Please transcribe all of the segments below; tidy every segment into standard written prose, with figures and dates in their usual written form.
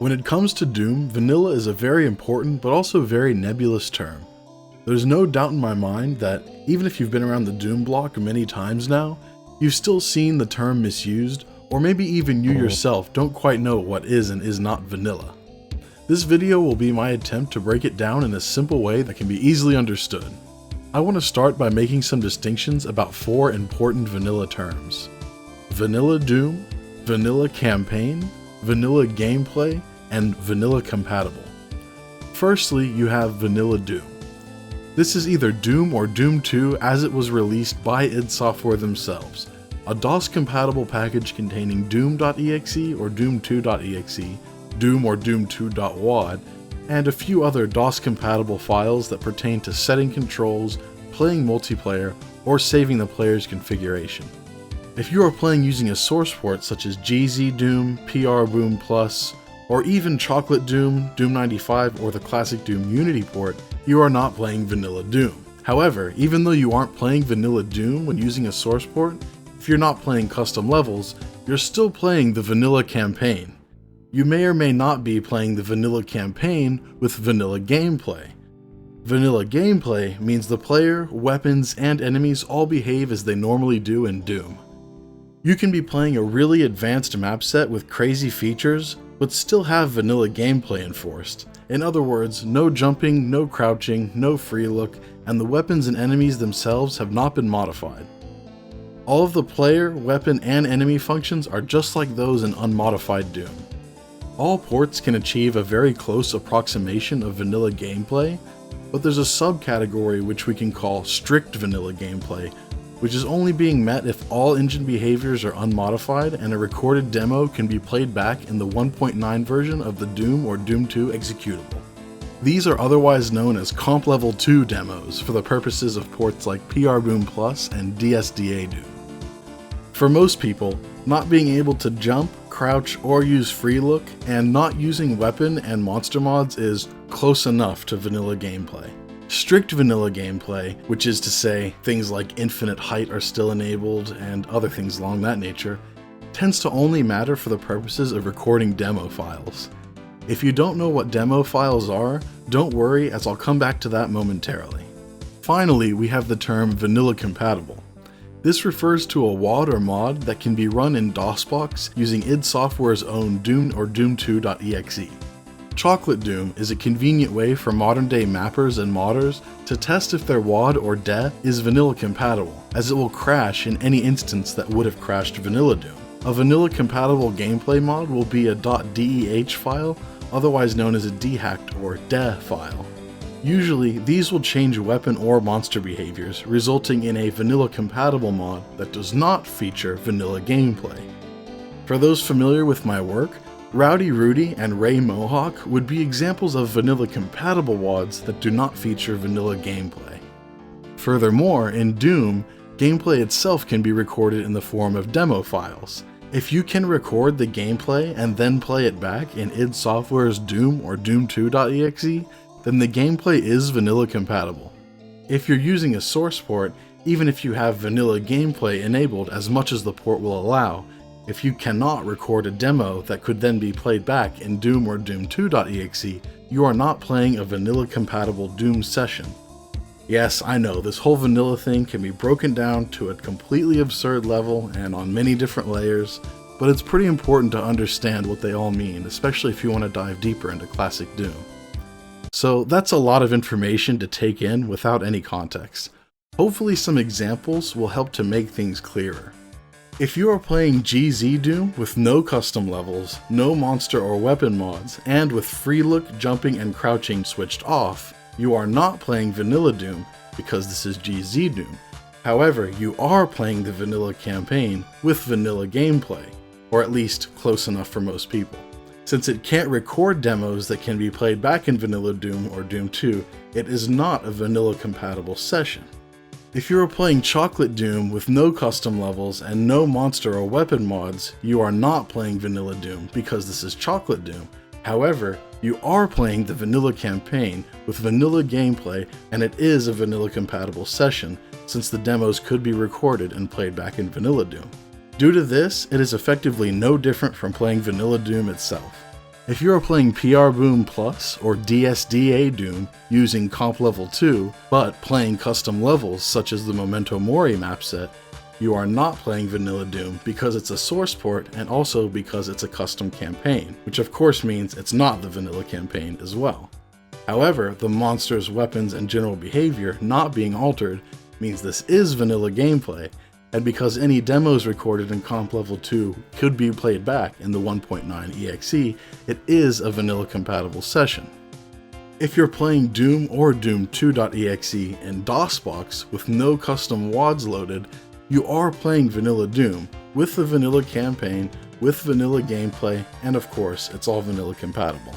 When it comes to Doom, vanilla is a very important but also very nebulous term. There's no doubt in my mind that even if you've been around the Doom block many times now, you've still seen the term misused, or maybe even you yourself don't quite know what is and is not vanilla. This video will be my attempt to break it down in a simple way that can be easily understood. I want to start by making some distinctions about 4 important vanilla terms: vanilla Doom, vanilla campaign, vanilla gameplay, and vanilla compatible. Firstly, you have vanilla Doom. This is either Doom or Doom 2 as it was released by id Software themselves, a DOS-compatible package containing Doom.exe or Doom2.exe, Doom or Doom2.wad, and a few other DOS-compatible files that pertain to setting controls, playing multiplayer, or saving the player's configuration. If you are playing using a source port such as ZDoom, PRBoom Plus, or even Chocolate Doom, Doom 95, or the classic Doom Unity port, you are not playing vanilla Doom. However, even though you aren't playing vanilla Doom when using a source port, if you're not playing custom levels, you're still playing the vanilla campaign. You may or may not be playing the vanilla campaign with vanilla gameplay. Vanilla gameplay means the player, weapons, and enemies all behave as they normally do in Doom. You can be playing a really advanced map set with crazy features, but still have vanilla gameplay enforced. In other words, no jumping, no crouching, no free look, and the weapons and enemies themselves have not been modified. All of the player, weapon, and enemy functions are just like those in unmodified Doom. All ports can achieve a very close approximation of vanilla gameplay, but there's a subcategory which we can call strict vanilla gameplay, which is only being met if all engine behaviors are unmodified and a recorded demo can be played back in the 1.9 version of the Doom or Doom 2 executable. These are otherwise known as Comp Level 2 demos for the purposes of ports like PRBoom Plus and DSDA Doom. For most people, not being able to jump, crouch, or use free look, and not using weapon and monster mods is close enough to vanilla gameplay. Strict vanilla gameplay, which is to say things like infinite height are still enabled and other things along that nature, tends to only matter for the purposes of recording demo files. If you don't know what demo files are, don't worry, as I'll come back to that momentarily. Finally, we have the term vanilla compatible. This refers to a WAD or mod that can be run in DOSBox using id Software's own Doom or Doom2.exe. Chocolate Doom is a convenient way for modern-day mappers and modders to test if their WAD or DE is vanilla compatible, as it will crash in any instance that would have crashed vanilla Doom. A vanilla compatible gameplay mod will be a .deh file, otherwise known as a dehacked or DE file. Usually, these will change weapon or monster behaviors, resulting in a vanilla compatible mod that does not feature vanilla gameplay. For those familiar with my work, Rowdy Rudy and Ray Mohawk would be examples of vanilla compatible WADs that do not feature vanilla gameplay. Furthermore, in Doom, gameplay itself can be recorded in the form of demo files. If you can record the gameplay and then play it back in id Software's Doom or Doom2.exe, then the gameplay is vanilla compatible. If you're using a source port, even if you have vanilla gameplay enabled as much as the port will allow, if you cannot record a demo that could then be played back in Doom or Doom2.exe, you are not playing a vanilla compatible Doom session. Yes, I know, this whole vanilla thing can be broken down to a completely absurd level and on many different layers, but it's pretty important to understand what they all mean, especially if you want to dive deeper into classic Doom. So that's a lot of information to take in without any context. Hopefully some examples will help to make things clearer. If you are playing ZDoom with no custom levels, no monster or weapon mods, and with free look, jumping, and crouching switched off, you are not playing vanilla Doom because this is ZDoom. However, you are playing the vanilla campaign with vanilla gameplay, or at least close enough for most people. Since it can't record demos that can be played back in vanilla Doom or Doom 2, it is not a vanilla compatible session. If you are playing Chocolate Doom with no custom levels and no monster or weapon mods, you are not playing vanilla Doom because this is Chocolate Doom. However, you are playing the vanilla campaign with vanilla gameplay, and it is a vanilla compatible session since the demos could be recorded and played back in vanilla Doom. Due to this, it is effectively no different from playing vanilla Doom itself. If you are playing PR Boom Plus or DSDA Doom using Comp Level 2, but playing custom levels such as the Memento Mori map set, you are not playing Vanilla Doom because it's a source port and also because it's a custom campaign, which of course means it's not the vanilla campaign as well. However, the monsters, weapons, and general behavior not being altered means this is vanilla gameplay, and because any demos recorded in Comp Level 2 could be played back in the 1.9 EXE, it is a vanilla compatible session. If you're playing Doom or Doom 2.exe in DOSBox with no custom WADs loaded, you are playing Vanilla Doom with the vanilla campaign, with vanilla gameplay, and of course, it's all vanilla compatible.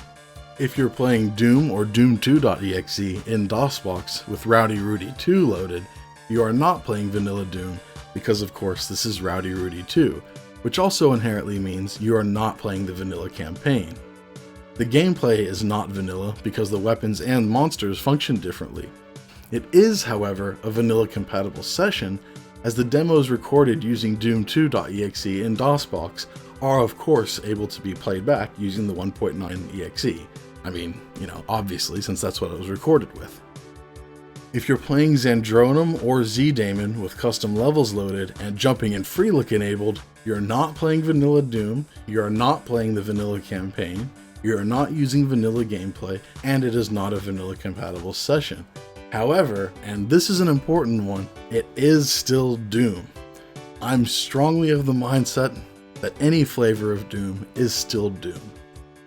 If you're playing Doom or Doom 2.exe in DOSBox with Rowdy Rudy 2 loaded, you are not playing Vanilla Doom because of course this is Rowdy Rudy 2, which also inherently means you are not playing the vanilla campaign. The gameplay is not vanilla because the weapons and monsters function differently. It is, however, a vanilla compatible session, as the demos recorded using Doom 2.exe in DOSBox are of course able to be played back using the 1.9 EXE. I mean, obviously, since that's what it was recorded with. If you're playing Xandronum or Z-Daemon with custom levels loaded and jumping and free look enabled, you're not playing Vanilla Doom, you're not playing the vanilla campaign, you're not using vanilla gameplay, and it is not a vanilla compatible session. However, and this is an important one, it is still Doom. I'm strongly of the mindset that any flavor of Doom is still Doom.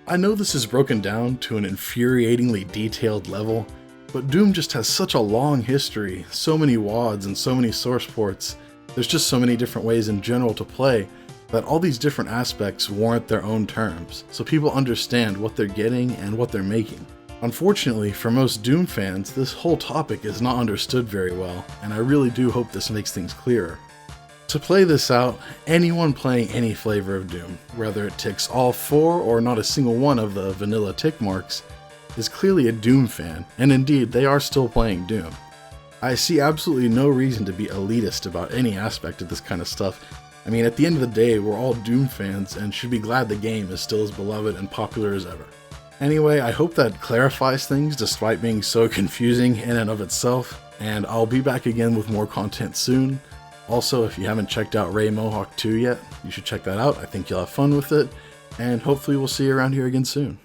I know this is broken down to an infuriatingly detailed level, but Doom just has such a long history, so many WADs and so many source ports, there's just so many different ways in general to play, that all these different aspects warrant their own terms, so people understand what they're getting and what they're making. Unfortunately, for most Doom fans, this whole topic is not understood very well, and I really do hope this makes things clearer. To play this out, anyone playing any flavor of Doom, whether it ticks all 4 or not a single one of the vanilla tick marks, is clearly a Doom fan, and indeed, they are still playing Doom. I see absolutely no reason to be elitist about any aspect of this kind of stuff. I mean, at the end of the day, we're all Doom fans and should be glad the game is still as beloved and popular as ever. Anyway, I hope that clarifies things despite being so confusing in and of itself, and I'll be back again with more content soon. Also, if you haven't checked out Ray Mohawk 2 yet, you should check that out. I think you'll have fun with it, and hopefully we'll see you around here again soon.